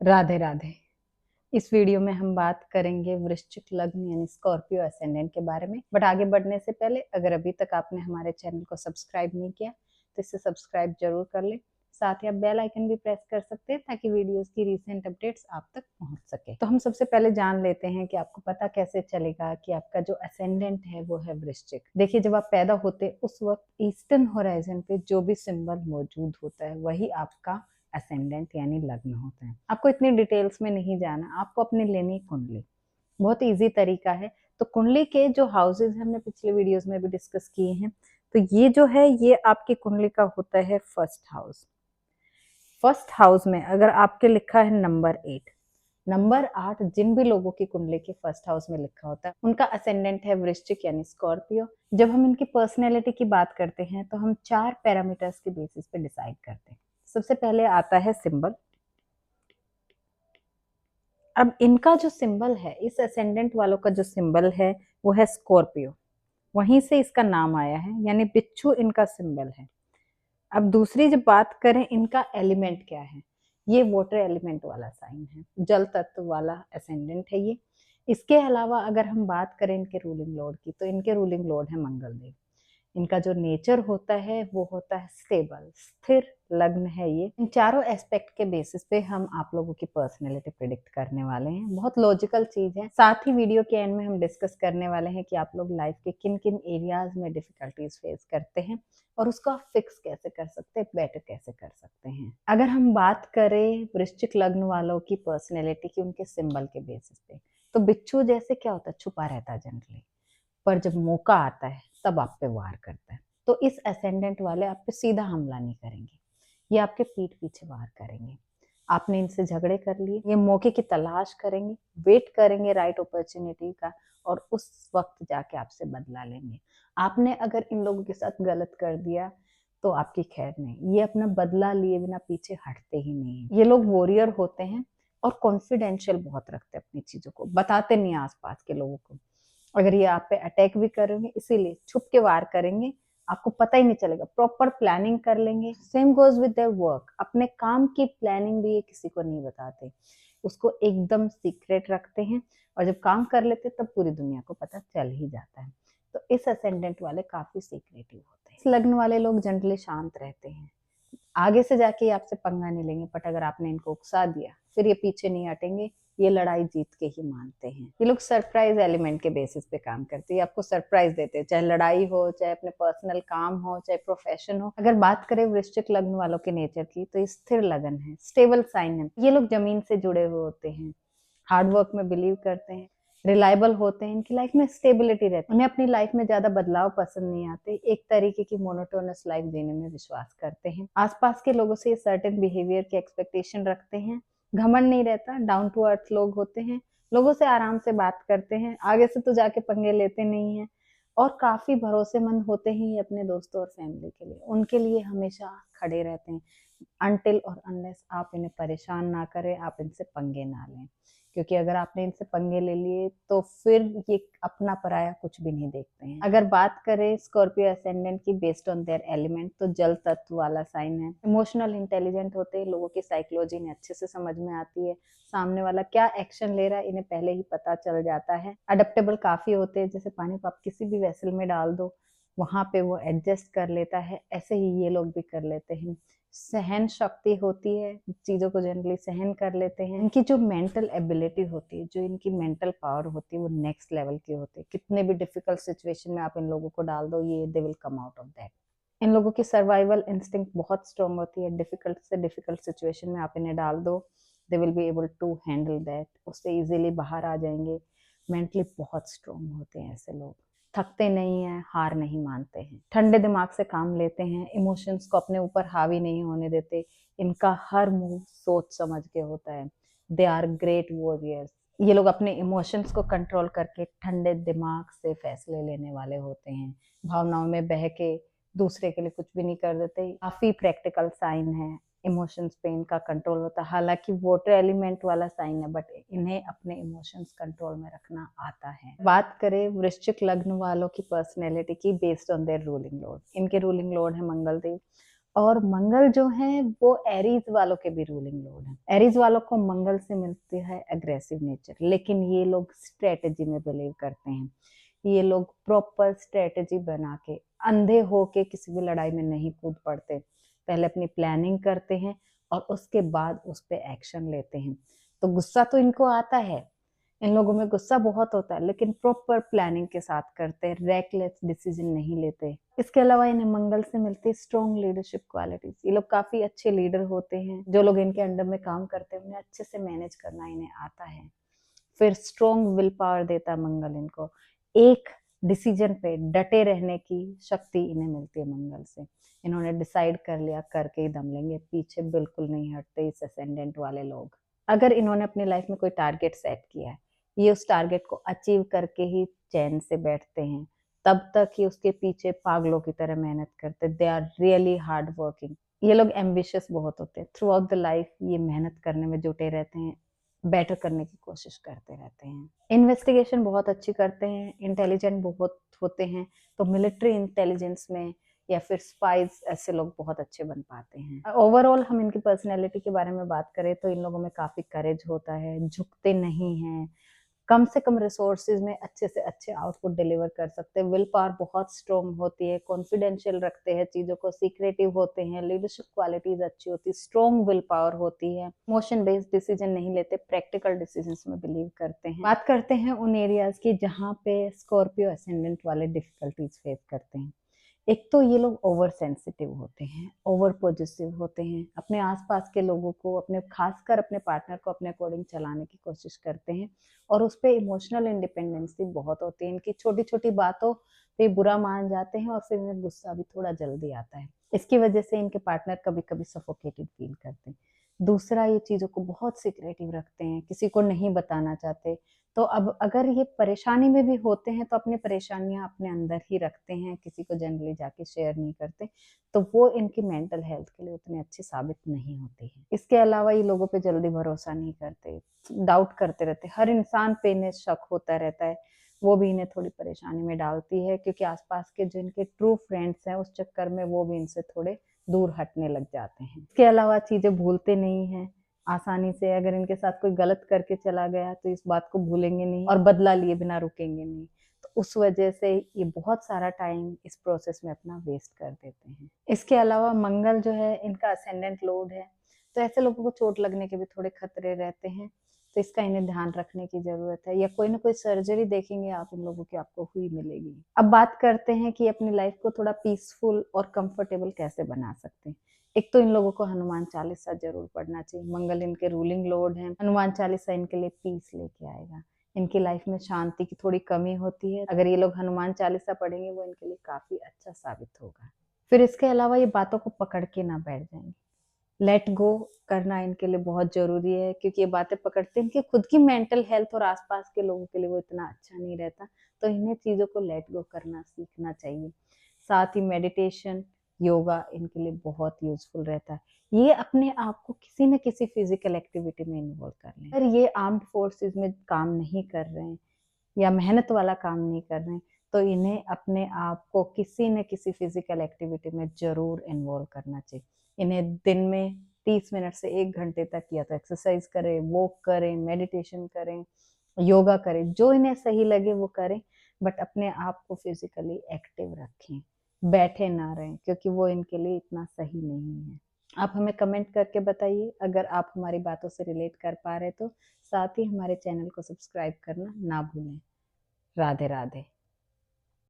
राधे राधे। इस वीडियो में हम बात करेंगे वृश्चिक लग्न यानी स्कॉर्पियो असेंडेंट के बारे में। बट आगे बढ़ने से पहले अगर अभी तक आपने हमारे चैनल को सब्सक्राइब नहीं किया तो इसे सब्सक्राइब जरूर कर ले। साथ ही आप बेल आइकन भी प्रेस कर सकते हैं ताकि वीडियोस की रिसेंट अपडेट्स आप तक पहुंच सके। तो हम सबसे पहले जान लेते हैं कि आपको पता कैसे चलेगा कि आपका जो असेंडेंट है वो है वृश्चिक। देखिए, जब आप पैदा होते उस वक्त ईस्टर्न होराइजन पे जो भी सिंबल मौजूद होता है वही आपका असेंडेंट यानी लग्न होता है। आपको इतनी डिटेल्स में नहीं जाना, आपको अपनी लेनी कुंडली। बहुत इजी तरीका है। तो कुंडली के जो हाउसेस हमने पिछले वीडियोस में भी डिस्कस किए हैं, तो ये जो है ये आपकी कुंडली का होता है फर्स्ट हाउस। फर्स्ट हाउस में अगर आपके लिखा है नंबर 8, नंबर 8 जिन भी लोगों की कुंडली के फर्स्ट हाउस में लिखा होता है उनका असेंडेंट है वृश्चिक यानी स्कॉर्पियो। जब हम इनकी पर्सनैलिटी की बात करते हैं तो हम 4 पैरामीटर्स के बेसिस पे डिसाइड करते हैं। सबसे पहले आता है सिंबल। अब इनका जो सिंबल है, इस असेंडेंट वालों का जो सिंबल है वो है स्कॉर्पियो, वहीं से इसका नाम आया है, यानी बिच्छू इनका सिंबल है। अब दूसरी जब बात करें इनका एलिमेंट क्या है, ये वाटर एलिमेंट वाला साइन है, जल तत्व वाला असेंडेंट है ये। इसके अलावा अगर हम बात करें इनके रूलिंग लॉर्ड की, तो इनके रूलिंग लॉर्ड है मंगल देव। इनका जो नेचर होता है वो होता है स्टेबल, स्थिर लग्न है ये। इन चारों एस्पेक्ट के बेसिस पे हम आप लोगों की पर्सनैलिटी प्रिडिक्ट करने वाले हैं। बहुत लॉजिकल चीज है। साथ ही वीडियो के एंड में हम डिस्कस करने वाले हैं कि आप लोग लाइफ के किन किन एरियाज में डिफिकल्टीज फेस करते हैं और उसको आप फिक्स कैसे कर सकते हैं, बेटर कैसे कर सकते हैं। अगर हम बात करें वृश्चिक लग्न वालों की पर्सनैलिटी की उनके सिंबल के बेसिस पे, तो बिच्छू जैसे क्या होता है, छुपा रहता है जनरली, पर जब मौका आता है तब आप पे वार करता है। तो इस असेंडेंट वाले आप पे सीधा हमला नहीं करेंगे, ये आपके पीठ पीछे वार करेंगे। आपने इनसे झगड़े कर लिए, ये मौके की तलाश करेंगे, वेट करेंगे राइट अपॉर्चुनिटी का, और उस वक्त जाके आपसे बदला लेंगे। आपने अगर इन लोगों के साथ गलत कर दिया तो आपकी खैर नहीं, ये अपना बदला लिए बिना पीछे हटते ही नहीं। ये लोग वॉरियर होते हैं और कॉन्फिडेंशियल बहुत रखते हैं, अपनी चीजों को बताते नहीं आसपास के लोगों को। अगर ये आप पे अटैक भी करेंगे इसीलिए छुप के वार करेंगे, आपको पता ही नहीं चलेगा, प्रॉपर प्लानिंग कर लेंगे। Same goes with their work, अपने काम की प्लानिंग भी ये किसी को नहीं बताते, उसको एकदम सीक्रेट रखते हैं, और जब काम कर लेते तब पूरी दुनिया को पता चल ही जाता है। तो इस असेंडेंट वाले काफी सीक्रेटिव होते हैं। इस लग्न वाले लोग जनरली शांत रहते हैं, आगे से जाके ये आपसे पंगा नहीं लेंगे, बट अगर आपने इनको उकसा दिया फिर ये पीछे नहीं हटेंगे, ये लड़ाई जीत के ही मानते हैं। ये लोग सरप्राइज एलिमेंट के बेसिस पे काम करते हैं, आपको सरप्राइज देते हैं, चाहे लड़ाई हो, चाहे अपने पर्सनल काम हो, चाहे प्रोफेशन हो। अगर बात करें वृश्चिक लग्न वालों के नेचर की, तो स्थिर लगन है, स्टेबल साइन है। ये लोग जमीन से जुड़े हुए होते हैं, हार्ड वर्क में बिलीव करते हैं, रिलायबल होते हैं, इनकी लाइफ में स्टेबिलिटी रहती है, उन्हें अपनी लाइफ में ज्यादा बदलाव पसंद नहीं आते, एक तरीके की मोनोटोनस लाइफ जीने में विश्वास करते हैं। आसपास के लोगों से सर्टेन बिहेवियर की एक्सपेक्टेशन रखते हैं, घमंड नहीं रहता, डाउन टू अर्थ लोग होते हैं, लोगों से आराम से बात करते हैं, आगे से तो जाके पंगे लेते नहीं हैं, और काफी भरोसेमंद होते हैं अपने दोस्तों और फैमिली के लिए, उनके लिए हमेशा खड़े रहते हैं। अनटिल और अनलेस आप इन्हें परेशान ना करें, आप इनसे पंगे ना लें, क्योंकि अगर आपने इनसे पंगे ले लिए तो फिर ये अपना पराया कुछ भी नहीं देखते हैं। अगर बात करें स्कॉर्पियो असेंडेंट की बेस्ड ऑन देयर एलिमेंट, तो जल तत्व वाला साइन है, इमोशनल इंटेलिजेंट होते हैं, लोगों की साइकोलॉजी इन्हें अच्छे से समझ में आती है, सामने वाला क्या एक्शन ले रहा है इन्हें पहले ही पता चल जाता है। अडेप्टेबल काफी होते हैं, जैसे पानी को आप किसी भी वेसल में डाल दो वहां पे वो एडजस्ट कर लेता है, ऐसे ही ये लोग भी कर लेते हैं। सहन शक्ति होती है, चीजों को जनरली सहन कर लेते हैं। इनकी जो मेंटल एबिलिटी होती है, जो इनकी मेंटल पावर होती है, वो नेक्स्ट लेवल की होती है। कितने भी डिफिकल्ट सिचुएशन में आप इन लोगों को डाल दो, ये they will come out of that. इन लोगों की सर्वाइवल इंस्टिंक्ट बहुत स्ट्रांग होती है, डिफिकल्ट से डिफिकल्ट सिचुएशन में आप इन्हें डाल दो, they will be able to handle that, उससे इजीली बाहर आ जाएंगे। मेंटली बहुत स्ट्रांग होते हैं ऐसे लोग, थकते नहीं हैं, हार नहीं मानते हैं, ठंडे दिमाग से काम लेते हैं, इमोशंस को अपने ऊपर हावी नहीं होने देते, इनका हर मूव सोच समझ के होता है। They are great warriors. ये लोग अपने इमोशंस को कंट्रोल करके ठंडे दिमाग से फैसले लेने वाले होते हैं, भावनाओं में बह के दूसरे के लिए कुछ भी नहीं कर देते। काफी प्रैक्टिकल साइन है, इमोशंस पे इनका कंट्रोल होता है, हालांकि वाटर एलिमेंट वाला साइन है, बट इन्हें अपने इमोशंस कंट्रोल में रखना आता है। बात करें वृश्चिक लग्न वालों की पर्सनैलिटी की based on their ruling Lord, इनके रूलिंग लॉर्ड है मंगल देव, और मंगल जो है वो एरीज वालों के भी रूलिंग लॉर्ड है। एरीज वालों को मंगल से मिलती है एग्रेसिव नेचर, लेकिन ये लोग स्ट्रेटेजी में बिलीव करते हैं। ये लोग प्रॉपर स्ट्रेटेजी बना के अंधे होके किसी भी लड़ाई में नहीं कूद पड़ते, पहले अपनी प्लानिंग करते हैं और उसके बाद उस पर एक्शन लेते हैं। तो गुस्सा तो इनको आता है, इन लोगों में गुस्सा बहुत होता है, लेकिन प्रॉपर प्लानिंग के साथ करते हैं, रेकलेस डिसीजन नहीं लेते। इसके अलावा इन्हें मंगल से मिलती है स्ट्रॉन्ग लीडरशिप क्वालिटीज। ये लोग काफी अच्छे लीडर होते हैं, जो लोग इनके अंडर में काम करते हैं उन्हें अच्छे से मैनेज करना इन्हें आता है। फिर स्ट्रॉन्ग विल पावर देता है मंगल इनको, एक डिसीजन पे डटे रहने की शक्ति इन्हें मिलती है मंगल से। इन्होंने डिसाइड कर लिया, करके ही दम लेंगे, पीछे बिल्कुल नहीं हटते इस असेंडेंट वाले लोग। अगर इन्होंने अपनी लाइफ में कोई टारगेट सेट किया है, ये उस टारगेट को अचीव करके ही चैन से बैठते हैं, तब तक ये उसके पीछे पागलों की तरह मेहनत करते। They are really hard working. ये लोग एम्बिशियस बहुत होते हैं, थ्रू आउट द लाइफ ये मेहनत करने में जुटे रहते हैं, बेटर करने की कोशिश करते रहते हैं। इन्वेस्टिगेशन बहुत अच्छी करते हैं, इंटेलिजेंट बहुत होते हैं, तो मिलिट्री इंटेलिजेंस में या फिर स्पाइस ऐसे लोग बहुत अच्छे बन पाते हैं। ओवरऑल हम इनकी पर्सनैलिटी के बारे में बात करें तो इन लोगों में काफी करेज होता है, झुकते नहीं हैं, कम से कम रिसोर्सेज में अच्छे से अच्छे आउटपुट डिलीवर कर सकते हैं। विल पावर बहुत स्ट्रॉन्ग होती है, कॉन्फिडेंशियल रखते हैं चीजों को, सीक्रेटिव होते हैं, लीडरशिप क्वालिटीज अच्छी होती है, स्ट्रॉन्ग विल पावर होती है, इमोशन बेस्ड डिसीजन नहीं लेते, प्रैक्टिकल डिसीजंस में बिलीव करते हैं। बात करते हैं उन एरियाज की जहाँ पे स्कॉर्पियो असेंडेंट वाले डिफिकल्टीज फेस करते हैं। एक तो ये लोग ओवर सेंसिटिव होते हैं, ओवर पॉजिटिव होते हैं, अपने आसपास के लोगों को, अपने खासकर अपने पार्टनर को अपने अकॉर्डिंग चलाने की कोशिश करते हैं, और उस पर इमोशनल इंडिपेंडेंसी बहुत होती है। इनकी छोटी छोटी बातों पे बुरा मान जाते हैं और फिर इन्हें गुस्सा भी थोड़ा जल्दी आता है। इसकी वजह से इनके पार्टनर कभी कभी सफोकेटेड फील करते हैं। दूसरा, ये चीज़ों को बहुत सीक्रेटिव रखते हैं, किसी को नहीं बताना चाहते। तो अब अगर ये परेशानी में भी होते हैं तो अपनी परेशानियां अपने अंदर ही रखते हैं, किसी को जनरली जाके शेयर नहीं करते, तो वो इनकी मेंटल हेल्थ के लिए उतने अच्छे साबित नहीं होते हैं। इसके अलावा ये लोगों पे जल्दी भरोसा नहीं करते, डाउट करते रहते, हर इंसान पे इन्हें शक होता रहता है, वो भी इन्हें थोड़ी परेशानी में डालती है, क्योंकि आसपास के जो इनके ट्रू फ्रेंड्स हैं उस चक्कर में वो भी इनसे थोड़े दूर हटने लग जाते हैं। इसके अलावा चीजें भूलते नहीं हैं आसानी से, अगर इनके साथ कोई गलत करके चला गया तो इस बात को भूलेंगे नहीं और बदला लिए बिना रुकेंगे नहीं। तो उस वजह से ये बहुत सारा टाइम इस प्रोसेस में अपना वेस्ट कर देते हैं। इसके अलावा मंगल जो है इनका असेंडेंट लॉर्ड है, तो ऐसे लोगों को चोट लगने के भी थोड़े खतरे रहते हैं, तो इसका इन्हें ध्यान रखने की जरूरत है, या कोई ना कोई सर्जरी देखेंगे आप इन लोगों की, आपको हुई मिलेगी। अब बात करते हैं कि अपनी लाइफ को थोड़ा पीसफुल और कंफर्टेबल कैसे बना सकते हैं। एक तो इन लोगों को हनुमान चालीसा जरूर पढ़ना चाहिए, मंगल इनके रूलिंग लॉर्ड हैं, हनुमान चालीसा इनके लिए पीस लेके आएगा। इनकी लाइफ में शांति की थोड़ी कमी होती है, अगर ये लोग हनुमान चालीसा पढ़ेंगे वो इनके लिए काफी अच्छा साबित होगा। फिर इसके अलावा ये बातों को पकड़ के ना बैठ जाएंगे, लेट गो करना इनके लिए बहुत जरूरी है, क्योंकि ये बातें पकड़ते हैं इनकी खुद की मेंटल हेल्थ और आसपास के लोगों के लिए वो इतना अच्छा नहीं रहता, तो इन्हें चीजों को लेट गो करना सीखना चाहिए। साथ ही मेडिटेशन, योगा इनके लिए बहुत यूजफुल रहता है। ये अपने आप को किसी न किसी फिजिकल एक्टिविटी में इन्वॉल्व कर लें। अगर ये आर्म्ड फोर्सेस में काम नहीं कर रहे हैं या मेहनत वाला काम नहीं कर रहे हैं, तो इन्हें अपने आप को किसी न किसी फिजिकल एक्टिविटी में जरूर इन्वॉल्व करना चाहिए। इन्हें दिन में 30 मिनट से 1 घंटे तक या तो एक्सरसाइज करें, वॉक करें, मेडिटेशन करें, योगा करें, जो इन्हें सही लगे वो करें, बट अपने आप को फिजिकली एक्टिव रखें, बैठे ना रहें, क्योंकि वो इनके लिए इतना सही नहीं है। आप हमें कमेंट करके बताइए अगर आप हमारी बातों से रिलेट कर पा रहे तो, साथ ही हमारे चैनल को सब्सक्राइब करना ना भूलें। राधे राधे।